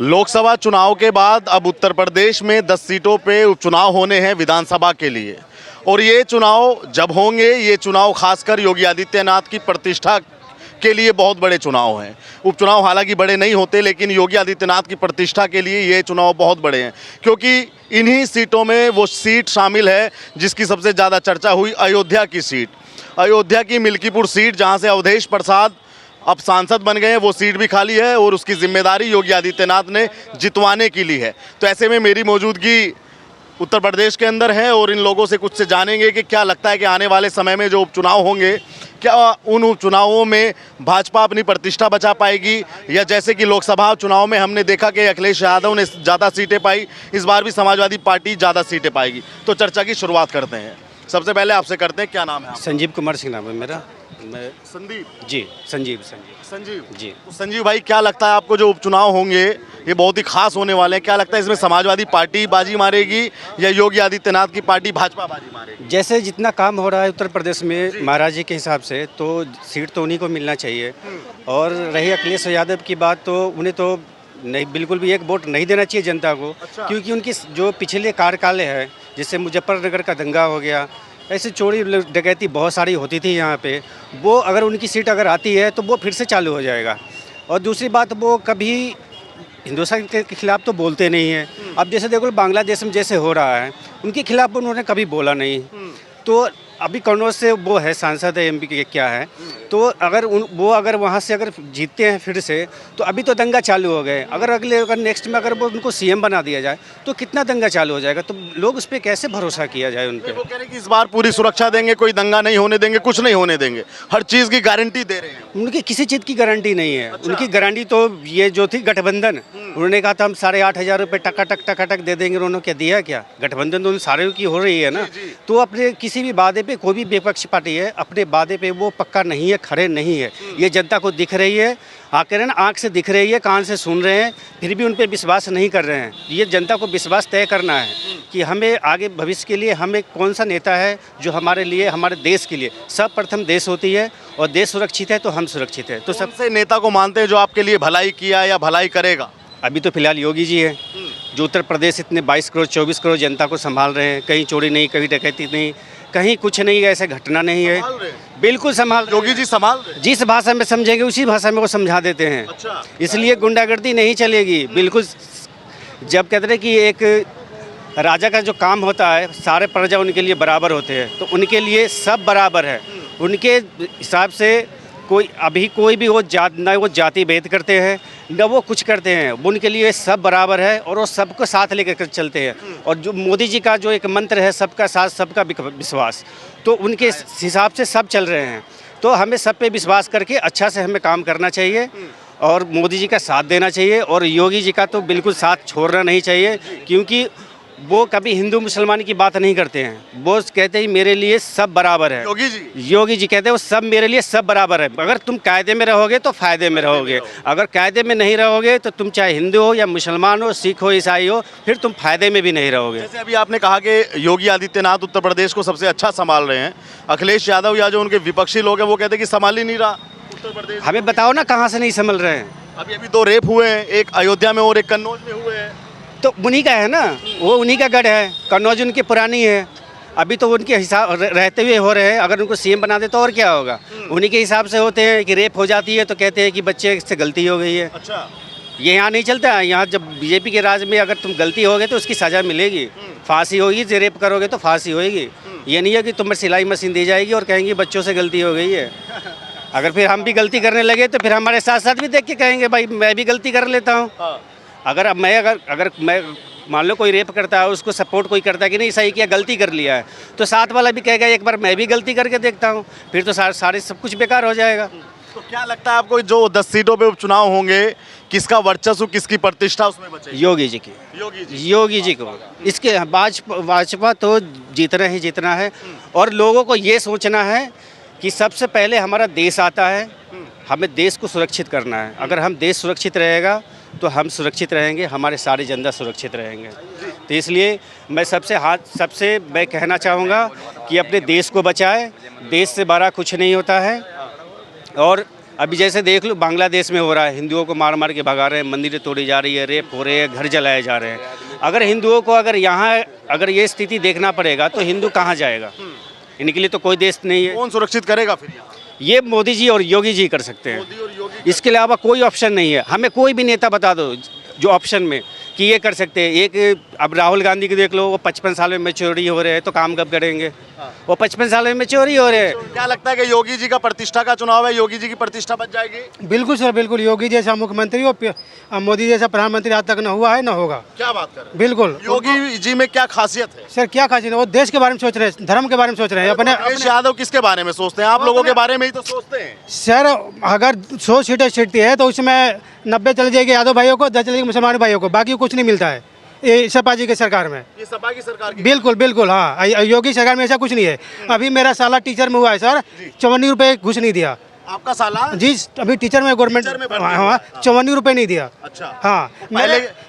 लोकसभा चुनाव के बाद अब उत्तर प्रदेश में 10 सीटों पे उपचुनाव होने हैं विधानसभा के लिए। और ये चुनाव जब होंगे, ये चुनाव खासकर योगी आदित्यनाथ की प्रतिष्ठा के लिए बहुत बड़े चुनाव हैं। उपचुनाव हालांकि बड़े नहीं होते, लेकिन योगी आदित्यनाथ की प्रतिष्ठा के लिए ये चुनाव बहुत बड़े हैं, क्योंकि इन्हीं सीटों में वो सीट शामिल है जिसकी सबसे ज़्यादा चर्चा हुई, अयोध्या की सीट। अयोध्या की मिल्कीपुर सीट, जहाँ से अवधेश प्रसाद अब सांसद बन गए हैं, वो सीट भी खाली है और उसकी जिम्मेदारी योगी आदित्यनाथ ने जितवाने की ली है। तो ऐसे में मेरी मौजूदगी उत्तर प्रदेश के अंदर है और इन लोगों से कुछ से जानेंगे कि क्या लगता है कि आने वाले समय में जो उपचुनाव होंगे, क्या उन उपचुनावों में भाजपा अपनी प्रतिष्ठा बचा पाएगी, या जैसे कि लोकसभा चुनाव में हमने देखा कि अखिलेश यादव ने ज़्यादा सीटें पाई, इस बार भी समाजवादी पार्टी ज़्यादा सीटें पाएगी। तो चर्चा की शुरुआत करते हैं। सबसे पहले आपसे करते हैं, क्या नाम है आपका? संजीव कुमार सिंह नाम है मेरा। मैं संदीप जी संजीव जी। जी। तो संजीव भाई, क्या लगता है आपको जो उपचुनाव होंगे ये बहुत ही खास होने वाले हैं, क्या लगता है इसमें समाजवादी पार्टी बाजी मारेगी या योगी आदित्यनाथ की पार्टी भाजपा बाजी मारेगी? जैसे जितना काम हो रहा है उत्तर प्रदेश में महाराज जी के हिसाब से, तो सीट तो उन्हीं को मिलना चाहिए। और रही अखिलेश यादव की बात, तो उन्हें तो नहीं, बिल्कुल भी एक वोट नहीं देना चाहिए जनता को। अच्छा। क्योंकि उनकी जो पिछले कार्यकाल है, जैसे मुजफ्फरनगर का दंगा हो गया, ऐसे चोरी डकैती बहुत सारी होती थी यहाँ पे, वो अगर उनकी सीट अगर आती है तो वो फिर से चालू हो जाएगा। और दूसरी बात, वो कभी हिंदुस्तान के खिलाफ तो बोलते नहीं हैं। अब जैसे देखो बांग्लादेश में जैसे हो रहा है, उनके खिलाफ उन्होंने कभी बोला नहीं। तो अभी कन्नौज से वो है, सांसद है, एमपी के क्या है, तो अगर वो अगर वहाँ से अगर जीतते हैं फिर से, तो अभी तो दंगा चालू हो गए। अगर नेक्स्ट में अगर वो उनको सीएम बना दिया जाए तो कितना दंगा चालू हो जाएगा। तो लोग उस पर कैसे भरोसा किया जाए उन पर? वो कह रहे हैं कि इस बार पूरी सुरक्षा देंगे, कोई दंगा नहीं होने देंगे, कुछ नहीं होने देंगे, हर चीज़ की गारंटी दे रहे हैं। उनकी किसी चीज़ की गारंटी नहीं है। अच्छा। उनकी गारंटी तो ये जो थी गठबंधन, उन्होंने कहा था हम 8,500 रुपये टकाटक दे देंगे। उन्होंने क्या दिया? क्या गठबंधन तो उन सारे की हो रही है ना। तो अपने किसी भी वादे पे, कोई भी विपक्ष पार्टी है, अपने वादे पे वो पक्का नहीं है, खड़े नहीं है। ये जनता को दिख रही है, आकर ना आँख से दिख रही है, कान से सुन रहे हैं, फिर भी उन पर विश्वास नहीं कर रहे हैं। ये जनता को विश्वास तय करना है कि हमें आगे भविष्य के लिए हमें कौन सा नेता है जो हमारे लिए, हमारे देश के लिए, सब प्रथम देश होती है और देश सुरक्षित है तो हम सुरक्षित है। तो सबसे नेता को मानते हैं जो आपके लिए भलाई किया या भलाई करेगा? अभी तो फिलहाल योगी जी है, जो उत्तर प्रदेश इतने 22 करोड़ 24 करोड़ जनता को संभाल रहे हैं। कहीं चोरी नहीं, कहीं डकैती नहीं, कहीं कुछ नहीं, ऐसे घटना नहीं है। बिल्कुल संभाल योगी जी संभाल रहे हैं। जिस भाषा में समझेंगे उसी भाषा में वो समझा देते हैं। अच्छा। इसलिए गुंडागर्दी नहीं चलेगी। बिल्कुल, जब कहते हैं कि एक राजा का जो काम होता है, सारे प्रजा उनके लिए बराबर होते हैं, तो उनके लिए सब बराबर है। उनके हिसाब से कोई भी वो न वो जाति भेद करते हैं, न वो कुछ करते हैं। वो उनके लिए सब बराबर है और वो सबको साथ लेकर चलते हैं। और जो मोदी जी का जो एक मंत्र है, सबका साथ सबका विश्वास, तो उनके हिसाब से सब चल रहे हैं। तो हमें सब पे विश्वास करके अच्छा से हमें काम करना चाहिए और मोदी जी का साथ देना चाहिए। और योगी जी का तो बिल्कुल साथ छोड़ना नहीं चाहिए, क्योंकि वो कभी हिंदू मुसलमान की बात नहीं करते हैं। वो कहते हैं मेरे लिए सब बराबर है। योगी जी कहते हैं वो सब मेरे लिए सब बराबर है। अगर तुम कायदे में रहोगे तो फायदे में रहोगे, अगर कायदे में नहीं रहोगे तो तुम चाहे हिंदू हो या मुसलमान हो, सिख हो, ईसाई हो, फिर तुम फायदे में भी नहीं रहोगे। जैसे अभी आपने कहा कि योगी आदित्यनाथ उत्तर प्रदेश को सबसे अच्छा संभाल रहे हैं, अखिलेश यादव या जो उनके विपक्षी लोग हैं वो कहते हैं कि संभाल ही नहीं रहा उत्तर प्रदेश। हमें बताओ ना कहाँ से नहीं संभल रहे हैं? अभी 2 रेप हुए हैं, एक अयोध्या में और एक कन्नौज में हुए हैं। तो उन्हीं का है ना, वो उन्हीं का गढ़ है। कन्नौज उनकी पुरानी है, अभी तो उनके हिसाब रहते हुए हो रहे हैं। अगर उनको सीएम बना दे तो और क्या होगा? उन्हीं के हिसाब से होते हैं कि रेप हो जाती है तो कहते हैं कि बच्चे से गलती हो गई है। अच्छा। ये यहाँ नहीं चलता है। यहाँ जब बीजेपी के राज में अगर तुम गलती होगे तो उसकी सज़ा मिलेगी, फांसी होगी। जो रेप करोगे तो फांसी होगी। ये नहीं है कि तुम्हें सिलाई मशीन दी जाएगी और कहेंगे बच्चों से गलती हो गई है। अगर फिर हम भी गलती करने लगे तो फिर हमारे साथ साथ भी देख के कहेंगे भाई मैं भी गलती कर लेता हूँ। अगर मैं मान लो कोई रेप करता है, उसको सपोर्ट कोई करता है कि नहीं सही किया, गलती कर लिया है, तो साथ वाला भी कहेगा एक बार मैं भी गलती करके देखता हूँ, फिर तो सारे सब कुछ बेकार हो जाएगा। तो क्या लगता है आपको, जो 10 सीटों पे उपचुनाव होंगे, किसका वर्चस्व, किसकी प्रतिष्ठा उसमें बचेगी? योगी जी की। योगी जी को। इसके भाजपा तो जीतना है। और लोगों को ये सोचना है कि सबसे पहले हमारा देश आता है, हमें देश को सुरक्षित करना है। अगर हम देश सुरक्षित रहेगा तो हम सुरक्षित रहेंगे, हमारे सारे जनता सुरक्षित रहेंगे। तो इसलिए मैं सबसे मैं कहना चाहूँगा कि अपने देश को बचाएं। देश से बड़ा कुछ नहीं होता है। और अभी जैसे देख लो बांग्लादेश में हो रहा है, हिंदुओं को मार मार के भगा रहे हैं, मंदिरें तोड़ी जा रही है, रेप हो रहे हैं, घर जलाए जा रहे हैं। अगर हिंदुओं को अगर यहाँ अगर ये स्थिति देखना पड़ेगा तो हिंदू कहाँ जाएगा? इनके लिए तो कोई देश नहीं है। कौन सुरक्षित करेगा फिर यहाँ? ये मोदी जी और योगी जी कर सकते हैं, मोदी और योगी इसके अलावा कोई ऑप्शन नहीं है। हमें कोई भी नेता बता दो जो ऑप्शन में कि ये कर सकते हैं। एक अब राहुल गांधी को देख लो, वो 55 साल में मैच्योरिटी हो रहे हैं, तो काम कब करेंगे? वो 55 साल में मैच्योरिटी हो रहे हैं। क्या लगता है कि योगी जी का प्रतिष्ठा का चुनाव है, योगी जी की प्रतिष्ठा बच जाएगी? बिल्कुल सर, बिल्कुल। योगी जैसा मुख्यमंत्री और मोदी जैसा प्रधानमंत्री आज तक न हुआ है, न होगा। क्या बात कर रहे हैं? बिल्कुल। योगी जी में क्या खासियत है? सर क्या खासियत है? वो देश के बारे में सोच रहे हैं, धर्म के बारे में सोच रहे हैं, अपने अखिलेश यादव किसके बारे में सोचते हैं? आप लोगों के बारे में ही तो सोचते हैं। सर अगर 100 सीटें छिड़ती है तो उसमें 90 चली जाएगी यादव भाइयों को, 10 चलेगी मुसलमान भाइयों को, बाकी कुछ नहीं मिलता है ये सपा जी की सरकार में। ये सपा की सरकार की बिल्कुल बिल्कुल, हाँ। योगी सरकार में ऐसा कुछ नहीं है। अभी मेरा साला टीचर में हुआ है सर, 54 रुपये घुस नहीं दिया। आपका साला जी अभी टीचर में गवर्नमेंट, हाँ, 54 रुपये नहीं दिया। अच्छा। हाँ,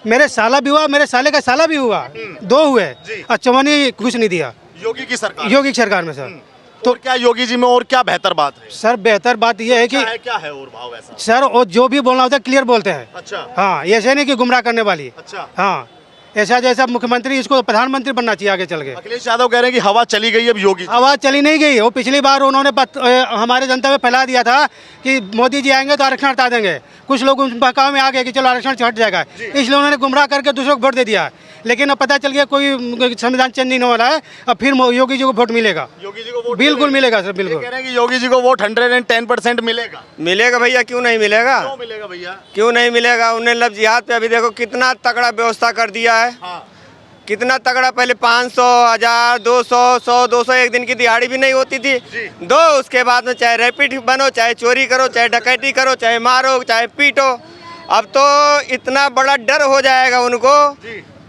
मेरे साला भी हुआ, मेरे साले का साला भी हुआ, 2 हुए और 54 घुस नहीं दिया योगी की सरकार, योगी की सरकार में सर। तो क्या योगी जी में और क्या बेहतर बात है? सर बेहतर बात यह है कि क्या है और भाव ऐसा? सर वो जो भी बोलना होता है क्लियर बोलते हैं। अच्छा। हाँ, ऐसे नहीं कि गुमराह करने वाली। अच्छा। हाँ, ऐसा जैसा मुख्यमंत्री, इसको प्रधानमंत्री बनना चाहिए आगे चल के। अखिलेश यादव कह रहे हैं कि हवा चली गई अब योगी जी। आवाज़ चली नहीं गई। वो पिछली बार उन्होंने हमारे जनता में फैला दिया था कि मोदी जी आएंगे तो आरक्षण हटा देंगे। कुछ लोग उस बहकावे में आ गए कि चलो आरक्षण हट जाएगा, इसलिए उन्होंने गुमराह करके दूसरों को वोट दे दिया। लेकिन अब पता चल गया कोई संविधान चेंज नहीं हो रहा है, अब फिर योगी जी को वोट मिलेगा। योगी जी को वोट बिल्कुल मिलेगा सर, बिल्कुल। कह रहे हैं कि योगी जी को वोट 110% मिलेगा। मिलेगा भैया, क्यों नहीं मिलेगा? क्यों मिलेगा भैया? क्यों नहीं मिलेगा? उन्हें लफ्ज जिहाद पे अभी देखो कितना तगड़ा व्यवस्था कर दिया है। हाँ। कितना तगड़ा। पहले 500, 1000, 200, 100, 200 एक दिन की दिहाड़ी भी नहीं होती थी। दो, उसके बाद में चाहे रैपिड बनो, चाहे चोरी करो, चाहे डकैती करो, चाहे मारो, चाहे पीटो। अब तो इतना बड़ा डर हो जाएगा उनको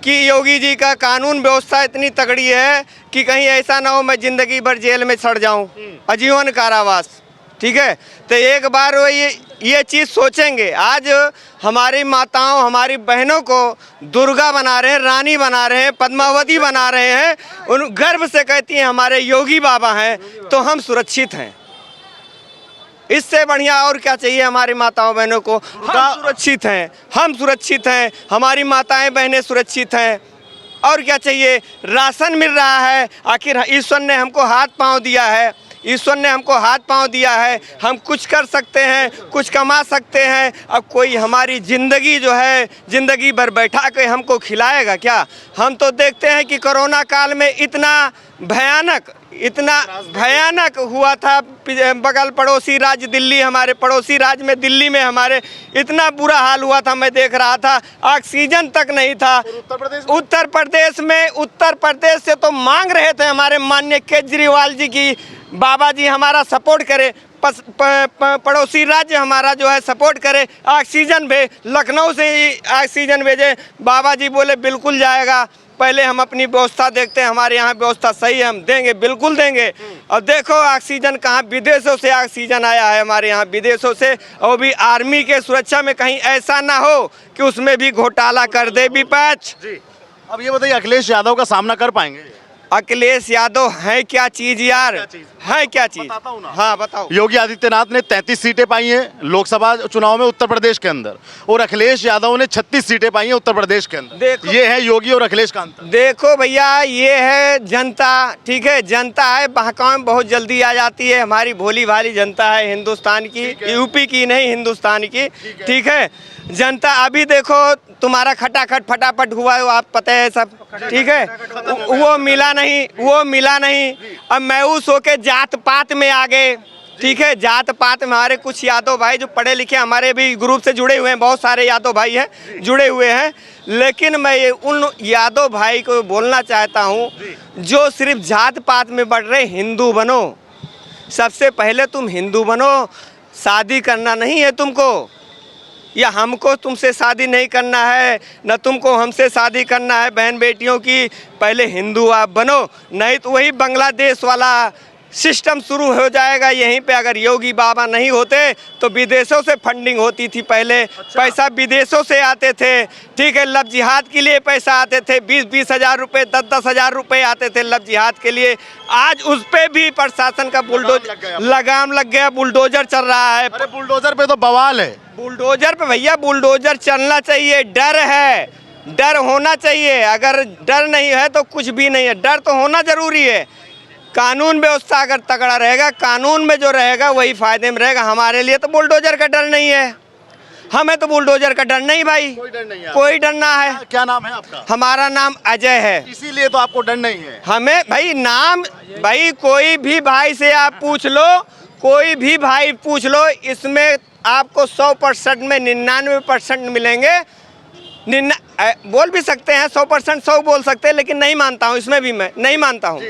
कि योगी जी का कानून व्यवस्था इतनी तगड़ी है कि कहीं ऐसा ना हो मैं जिंदगी भर जेल में सड़ जाऊं, आजीवन कारावास। ठीक है, तो एक बार वो ये चीज़ सोचेंगे। आज हमारी माताओं, हमारी बहनों को दुर्गा बना रहे हैं, रानी बना रहे हैं, पद्मावती बना रहे हैं। उन गर्व से कहती हैं हमारे योगी बाबा हैं, तो हम सुरक्षित हैं। इससे बढ़िया और क्या चाहिए हमारी माताओं बहनों को? हम सुरक्षित हैं, हम सुरक्षित हैं, हमारी माताएं बहनें सुरक्षित हैं। और क्या चाहिए? राशन मिल रहा है। आखिर ईश्वर ने हमको हाथ पांव दिया है, ईश्वर ने हमको हाथ पांव दिया है, हम कुछ कर सकते हैं, कुछ कमा सकते हैं। अब कोई हमारी ज़िंदगी जो है ज़िंदगी भर बैठा के हमको खिलाएगा क्या? हम तो देखते हैं कि कोरोना काल में इतना भयानक हुआ था। बगल पड़ोसी राज्य दिल्ली, हमारे पड़ोसी राज्य में दिल्ली में हमारे इतना बुरा हाल हुआ था, मैं देख रहा था, ऑक्सीजन तक नहीं था। उत्तर प्रदेश से तो मांग रहे थे हमारे माननीय केजरीवाल जी की बाबा जी हमारा सपोर्ट करे, पड़ोसी राज्य हमारा जो है सपोर्ट करे, ऑक्सीजन लखनऊ से ही ऑक्सीजन भेजे। बाबा जी बोले बिल्कुल जाएगा, पहले हम अपनी व्यवस्था देखते हैं, हमारे यहाँ व्यवस्था सही है, हम देंगे, बिल्कुल देंगे। और देखो ऑक्सीजन कहाँ, विदेशों से ऑक्सीजन आया है हमारे यहाँ, विदेशों से। और भी आर्मी के सुरक्षा में कहीं ऐसा ना हो कि उसमें भी घोटाला कर दे विपक्ष। अब ये बताइए अखिलेश यादव का सामना कर पाएंगे? अखिलेश यादव है क्या चीज यार, है क्या चीज? बताता हूं ना। हाँ बताओ। योगी आदित्यनाथ ने 33 सीटें पाई हैं लोकसभा चुनाव में उत्तर प्रदेश के अंदर, और अखिलेश यादव ने 36 सीटें पाई हैं उत्तर प्रदेश के अंदर। ये है योगी और अखिलेश का अंतर। देखो भैया, ये है जनता। ठीक है, जनता है बहकाव में बहुत जल्दी आ जाती है। हमारी भोली भाली जनता है हिंदुस्तान की, यूपी की नहीं, हिंदुस्तान की। ठीक है, जनता अभी देखो तुम्हारा खटाखट फटाफट हुआ है, आप पता है सब। ठीक है, वो मिला नहीं। अब मायूस होके जात पात में आ गए। ठीक है, जात पात में हमारे कुछ यादव भाई जो पढ़े लिखे हमारे भी ग्रुप से जुड़े हुए हैं, बहुत सारे यादव भाई हैं जुड़े हुए हैं। लेकिन मैं उन यादव भाई को बोलना चाहता हूँ जो सिर्फ जात पात में बढ़ रहे, हिंदू बनो। सबसे पहले तुम हिंदू बनो। शादी करना नहीं है तुमको, या हमको तुमसे शादी नहीं करना है, न तुमको हमसे शादी करना है बहन बेटियों की। पहले हिंदू आप बनो, नहीं तो वही बांग्लादेश वाला सिस्टम शुरू हो जाएगा यहीं पे। अगर योगी बाबा नहीं होते तो विदेशों से फंडिंग होती थी पहले। पैसा विदेशों से आते थे, ठीक है, लव जिहाद के लिए पैसा आते थे, 20-20 हज़ार रुपये, 10-10 हज़ार रुपये आते थे लव जिहाद के लिए। आज उस पे भी प्रशासन का लगाम लग गया, बुलडोजर चल रहा है। अरे बुलडोजर पे तो बवाल है। बुलडोजर पे भैया बुलडोजर चलना चाहिए, डर है, डर होना चाहिए। अगर डर नहीं है तो कुछ भी नहीं है, डर तो होना जरूरी है। कानून व्यवस्था अगर तगड़ा रहेगा, कानून में जो रहेगा वही फायदे में रहेगा। हमारे लिए तो बुलडोजर का डर नहीं है, हमें तो बुलडोजर का डर नहीं भाई, कोई डर नहीं है, कोई डर ना है। क्या नाम है आपका? हमारा नाम अजय है। इसीलिए तो आपको डर नहीं है। हमें भाई नाम, भाई कोई भी भाई से आप पूछ लो, कोई भी भाई पूछ लो, इसमें आपको 100% में 99% मिलेंगे। बोल भी सकते हैं 100% 100 बोल सकते हैं, लेकिन नहीं मानता हूँ, इसमें भी मैं नहीं मानता हूँ।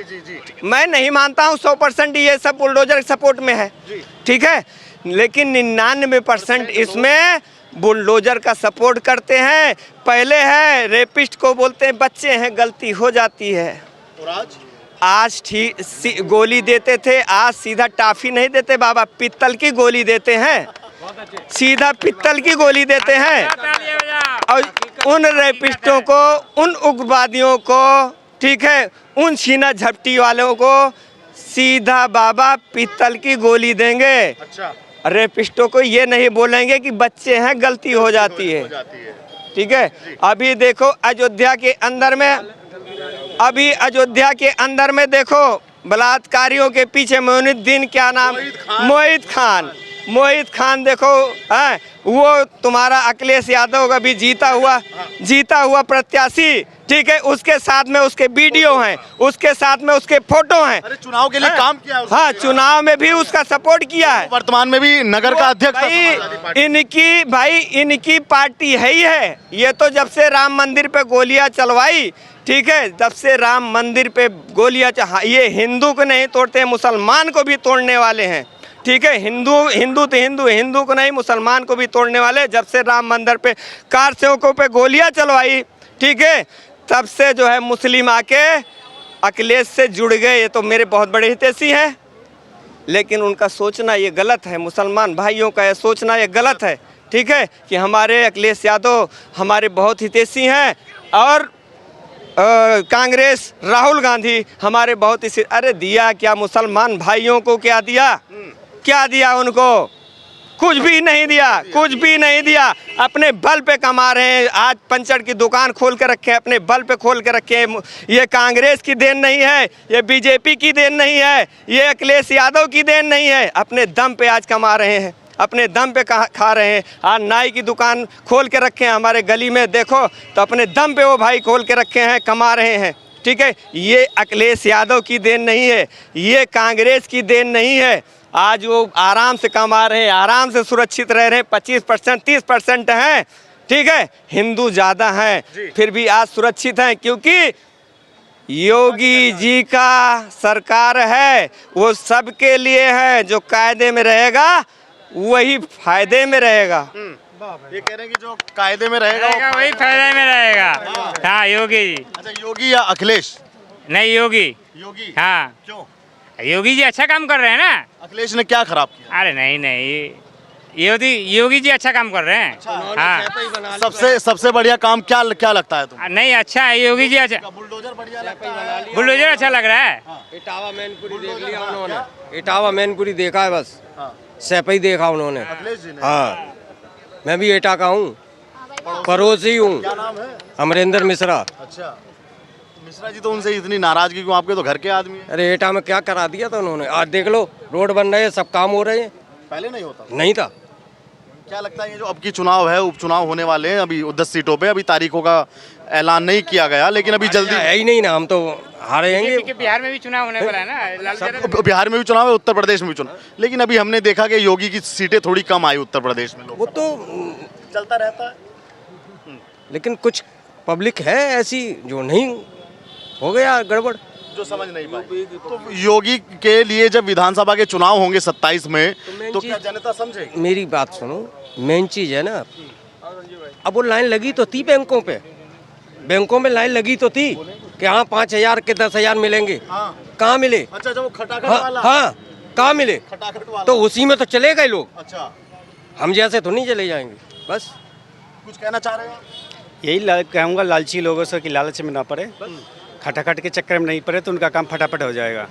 मैं नहीं मानता हूँ 100% ये सब बुलडोजर सपोर्ट में है, ठीक है, लेकिन 99% इसमें बुलडोजर का सपोर्ट करते हैं। पहले है रेपिस्ट को बोलते हैं बच्चे हैं, गलती हो जाती है। और आज ठीक गोली देते थे, आज सीधा टाफी नहीं देते बाबा, पित्तल की गोली देते हैं, सीधा पित्तल की गोली देते हैं। और उन रेपिस्टों को, उन उग्रवादियों को, ठीक है, उन छीना झपटी वालों को सीधा बाबा पित्तल की गोली देंगे। अच्छा, रेपिस्टों को ये नहीं बोलेंगे कि बच्चे हैं, गलती हो जाती है, ठीक है। अभी देखो अयोध्या के अंदर में, अभी अयोध्या के अंदर में देखो बलात्कारियों के पीछे मोइनुद्दीन, क्या नाम, मोहित खान देखो, है वो तुम्हारा अखिलेश यादव का भी जीता हुआ प्रत्याशी, ठीक है, उसके साथ में उसके वीडियो हैं, उसके साथ में उसके फोटो हैं। अरे चुनाव के लिए काम किया है उसने। हाँ, चुनाव में भी उसका सपोर्ट किया है, वर्तमान में भी नगर का अध्यक्ष इनकी पार्टी है ही है। ये तो जब से राम मंदिर पे गोलियां चलवाई, ठीक है, जब से राम मंदिर पे गोलियां, ये हिंदू को नहीं तोड़ते, मुसलमान को भी तोड़ने वाले हैं, ठीक है। हिंदू को नहीं, मुसलमान को भी तोड़ने वाले। जब से राम मंदिर पे कार सेवकों पे गोलियां चलवाई, ठीक है, तब से जो है मुस्लिम आके अखिलेश से जुड़ गए। ये तो मेरे बहुत बड़े हितैषी हैं, लेकिन उनका सोचना ये गलत है, मुसलमान भाइयों का ये सोचना ये गलत है, ठीक है, कि हमारे अखिलेश यादव हमारे बहुत हितैषी हैं और कांग्रेस राहुल गांधी हमारे बहुत ही। अरे दिया क्या मुसलमान भाइयों को, क्या दिया, क्या दिया उनको? कुछ भी नहीं दिया, कुछ भी नहीं दिया। अपने बल पे कमा रहे हैं। आज पंचर की दुकान खोल के रखे हैं, अपने बल पे खोल के रखे हैं। ये कांग्रेस की देन नहीं है, ये बीजेपी की देन नहीं है, ये अखिलेश यादव की देन नहीं है। अपने दम पे आज कमा रहे हैं, अपने दम पे खा रहे हैं। आज नाई की दुकान खोल के रखे हैं हमारे गली में, देखो तो अपने दम पे वो भाई खोल के रखे हैं, कमा रहे हैं, ठीक है। ये अखिलेश यादव की देन नहीं है, ये कांग्रेस की देन नहीं है। आज वो आराम से कमा रहे हैं, आराम से सुरक्षित रह रहे हैं। 25% 30% हैं, ठीक है, हिंदू ज़्यादा हैं, फिर भी आज सुरक्षित हैं, क्योंकि योगी जी का सरकार है, वो सबके लिए है। जो कायदे में रहेगा वही फायदे में रहेगा। ये कह रहे हैं कि जो कायदे में रहेगा वही फायदे में रहेगा। हाँ, योगी जी। अच्छा, योगी या अखिलेश? नहीं, योगी। योगी? हाँ, क्यों? योगी जी अच्छा काम कर रहे हैं ना। अखिलेश ने क्या खराब किया? अरे नहीं, योगी जी अच्छा काम कर रहे हैं। हाँ, सबसे बढ़िया काम क्या लगता है तुम्हें? नहीं, अच्छा है योगी जी, अच्छा बुलडोजर बढ़िया लगता है। बुलडोजर अच्छा लग रहा है। इटावा मैनपुरी देख लिया उन्होंने, इटावा मैनपुरी देखा है, बस सैपई देखा उन्होंने। अखिलेश जी ने? हाँ, मैं भी एटा का हूँ, पड़ोसी हूँ। क्या नाम है? अमरेंद्र मिश्रा। अच्छा, मिश्रा जी तो उनसे इतनी नाराजगी क्यों? आपके तो घर के आदमी हैं। अरे एटा में क्या करा दिया था उन्होंने? आज देख लो, रोड बन रहे हैं, सब काम हो रहे हैं। पहले नहीं होता? नहीं था। क्या लगता है ये जो अब की चुनाव है, उपचुनाव होने वाले हैं, अभी 10 सीटों पे अभी तारीखों का ऐलान नहीं किया गया, लेकिन अभी जल्दी है ही नहीं ना, हम तो हारेंगे। बिहार में भी चुनाव होने वाला है ना, बिहार में भी चुनाव है, उत्तर प्रदेश में भी चुनाव, लेकिन अभी हमने देखा कि योगी की सीटें थोड़ी कम आई उत्तर प्रदेश में। वो तो चलता रहता है, लेकिन कुछ पब्लिक है ऐसी जो नहीं, हो गया गड़बड़, जो समझ नहीं पाई। तो योगी के लिए जब विधानसभा के चुनाव होंगे 27 में, तो क्या जनता समझेगी? मेरी बात सुनो, मेन चीज है ना, अब वो लाइन लगी तो थी बैंकों पे, बैंकों में लाइन लगी तो थी, कि हाँ 5,000 के 10,000 मिलेंगे, हाँ। कहाँ मिले? अच्छा, जो वो खटाखट हाँ वाला। हाँ, कहाँ मिले? खटाखट वाला। तो उसी में तो चले गए लोग, अच्छा, हम जैसे तो नहीं चले जाएंगे। बस कुछ कहना चाह रहे हैं आप? यही कहूँगा लालची लोगों से कि लालच में ना पड़े, खटाखट के चक्कर में नहीं पड़े तो उनका काम फटाफट हो जाएगा।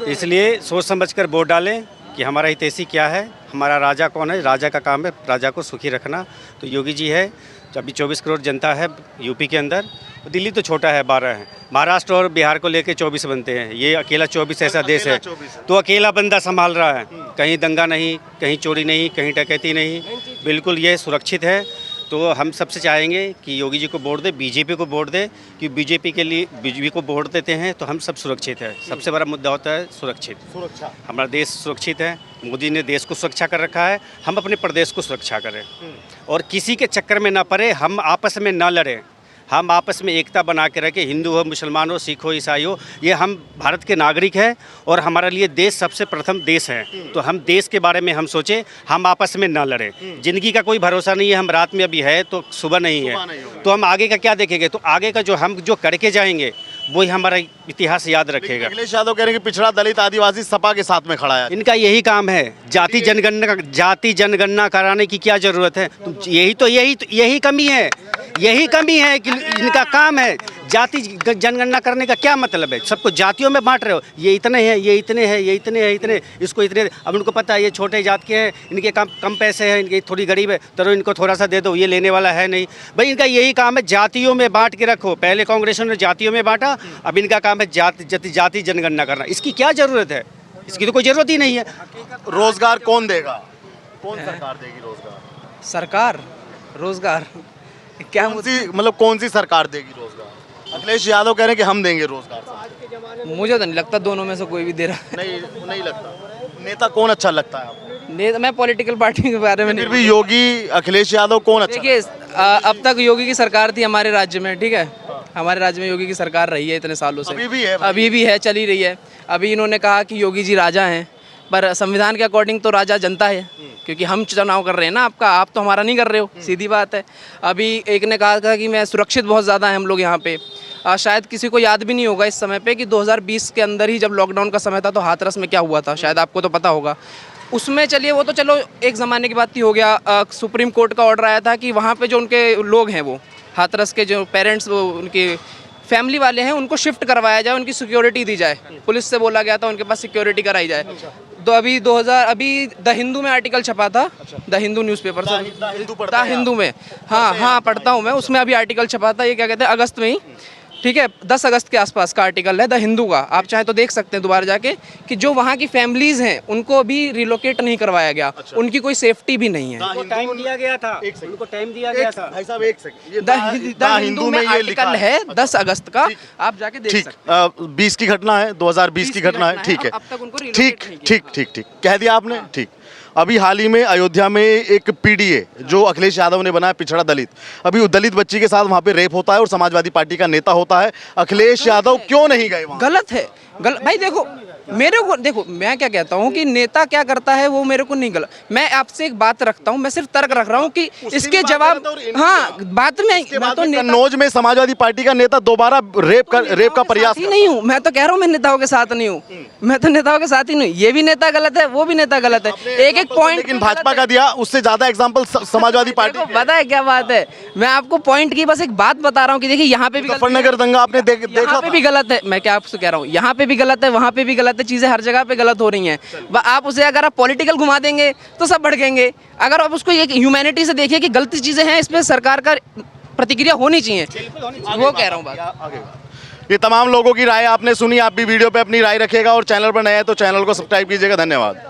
इसलिए सोच समझकर वोट डालें कि हमारा हितैषी क्या है, हमारा राजा कौन है। राजा का काम है राजा को सुखी रखना। तो योगी जी है, अभी 24 करोड़ जनता है यूपी के अंदर, दिल्ली तो छोटा है 12 है, महाराष्ट्र और बिहार को लेके 24 बनते हैं, ये अकेला 24 ऐसा देश है। तो अकेला बंदा संभाल रहा है, कहीं दंगा नहीं, कहीं चोरी नहीं, कहीं डकैती नहीं, बिल्कुल ये सुरक्षित है। तो हम सबसे चाहेंगे कि योगी जी को वोट दे, बीजेपी को वोट दे, कि बीजेपी के लिए बीजेपी को वोट देते हैं तो हम सब सुरक्षित है। सबसे बड़ा मुद्दा होता है सुरक्षा। हमारा देश सुरक्षित है, मोदी ने देश को सुरक्षा कर रखा है, हम अपने प्रदेश को सुरक्षा करें और किसी के चक्कर में ना पड़े, हम आपस में ना लड़ें, हम आपस में एकता बना के रखें। हिंदू हो, मुसलमान हो, सिख हो, ईसाई हो, ये हम भारत के नागरिक हैं और हमारे लिए देश सबसे प्रथम देश है। तो हम देश के बारे में हम सोचें, हम आपस में ना लड़ें। ज़िंदगी का कोई भरोसा नहीं है, हम रात में अभी है तो सुबह नहीं है, तो हम आगे का क्या देखेंगे? तो आगे का जो हम जो करके जाएंगे वही हमारा इतिहास याद रखेगा। अखिलेश यादव कह रहे हैं कि पिछड़ा दलित आदिवासी सपा के साथ में खड़ा है। इनका यही काम है, जाति जनगणना कराने की क्या जरूरत है? तो यही कमी है, यही कमी है कि इनका काम है जाति जनगणना करने का। क्या मतलब है? सबको जातियों में बांट रहे हो, ये इतने हैं, ये इतने हैं, ये इतने हैं, इतने, इसको इतने। अब उनको पता है ये छोटे जात के हैं, इनके कम पैसे हैं, इनके थोड़ी गरीब है, तो इनको थोड़ा सा दे दो, ये लेने वाला है नहीं। भाई इनका यही काम है, जातियों में बांट के रखो। पहले कांग्रेस ने जातियों में बांटा, अब इनका काम है जाति जनगणना करना। इसकी क्या जरूरत है? इसकी तो कोई जरूरत ही नहीं है। रोजगार कौन देगा? कौन सरकार देगी रोजगार? सरकार रोजगार क्या कौन सी सरकार देगी रोजगार? अखिलेश यादव कह रहे हैं कि हम देंगे रोजगार। मुझे तो नहीं लगता दोनों में से कोई भी दे रहा नहीं लगता। नेता कौन अच्छा लगता है आपको? है। मैं पॉलिटिकल पार्टी के बारे में फिर भी योगी, अखिलेश यादव कौन अच्छा? देखिए, अब तक योगी की सरकार थी हमारे राज्य में, ठीक है, हमारे राज्य में योगी की सरकार रही है इतने सालों से, अभी भी है, चली रही है। अभी इन्होंने कहा कि योगी जी राजा हैं, पर संविधान के अकॉर्डिंग तो राजा जनता है, क्योंकि हम चुनाव कर रहे हैं ना आपका, आप तो हमारा नहीं कर रहे हो, सीधी बात है। अभी एक ने कहा था कि मैं सुरक्षित बहुत ज़्यादा है हम लोग यहाँ पे। शायद किसी को याद भी नहीं होगा इस समय पे कि 2020 के अंदर ही जब लॉकडाउन का समय था तो हाथरस में क्या हुआ था, शायद आपको तो पता होगा। उसमें चलिए वो तो चलो एक ज़माने की बात ही हो गया। सुप्रीम कोर्ट का ऑर्डर आया था कि वहाँ पे जो उनके लोग हैं, वो हाथरस के जो पेरेंट्स, वो उनके फैमिली वाले हैं, उनको शिफ्ट करवाया जाए, उनकी सिक्योरिटी दी जाए। पुलिस से बोला गया था उनके पास सिक्योरिटी कराई जाए। तो अभी द हिंदू में आर्टिकल छपा था, द हिंदू न्यूज़पेपर से, द हिंदू में, हाँ पढ़ता हूँ मैं, उसमें अभी आर्टिकल छपा था, ये क्या कहते हैं, अगस्त में ही, ठीक है, 10 अगस्त के आसपास का आर्टिकल है द हिंदू का। आप चाहे तो देख सकते हैं दोबारा जाके कि जो वहाँ की फैमिलीज हैं उनको अभी रिलोकेट नहीं करवाया गया। उनकी कोई सेफ्टी भी नहीं है। टाइम दिया गया था, उनको टाइम दिया गया था। भाई साहब एक सेकंड, ये द हिंदू में आर्टिकल है 10 अगस्त का, आप जाके देख सकते हैं। 20 की घटना है, 2020 की घटना है, ठीक है, अब तक उनको रिलोकेट नहीं किया। ठीक कह दिया आपने, ठीक। अभी हाल ही में अयोध्या में एक पीडीए जो अखिलेश यादव ने बनाया, पिछड़ा दलित, अभी उस दलित बच्ची के साथ वहां पे रेप होता है और समाजवादी पार्टी का नेता होता है। अखिलेश यादव क्यों नहीं गए वहां? गलत है, भाई देखो, मेरे को देखो, मैं क्या कहता हूँ कि नेता क्या करता है वो मेरे को नहीं गलत। मैं आपसे एक बात रखता हूँ, मैं सिर्फ तर्क रख रहा हूँ कि इसके जवाब, हाँ बात में, मैं तो कन्नौज में समाजवादी पार्टी का नेता दोबारा रेप का प्रयास ही नहीं हूँ। मैं तो कह रहा हूँ मैं नेताओं के साथ नहीं हूँ, मैं तो नेताओं के साथ ही नहीं। ये भी नेता गलत है, वो भी नेता गलत है, एक पॉइंट। लेकिन भाजपा का दिया, उससे ज्यादा एग्जाम्पल समाजवादी पार्टी। पता है क्या बात है, मैं आपको पॉइंट की बस एक बात बता रहा हूँ कि देखिए यहाँ पे भी मुजफ्फरनगर दंगा आपने देखा पे भी गलत है। मैं क्या आपसे कह रहा हूँ, यहाँ पे भी गलत है, वहाँ पे भी गलत है, चीजें हर जगह पे गलत हो रही हैं। आप उसे अगर आप पॉलिटिकल घुमा देंगे तो सब भड़केंगे। अगर आप उसको एक ह्यूमैनिटी से देखिए कि गलत चीजें हैं, इस पे सरकार का प्रतिक्रिया होनी चाहिए, वो कह रहा हूँ बात। ये तमाम लोगों की राय आपने सुनी। आप भी वीडियो पे अपनी राय रखिएगा और चैनल पर नए हैं तो चैनल को सब्सक्राइब कीजिएगा। धन्यवाद।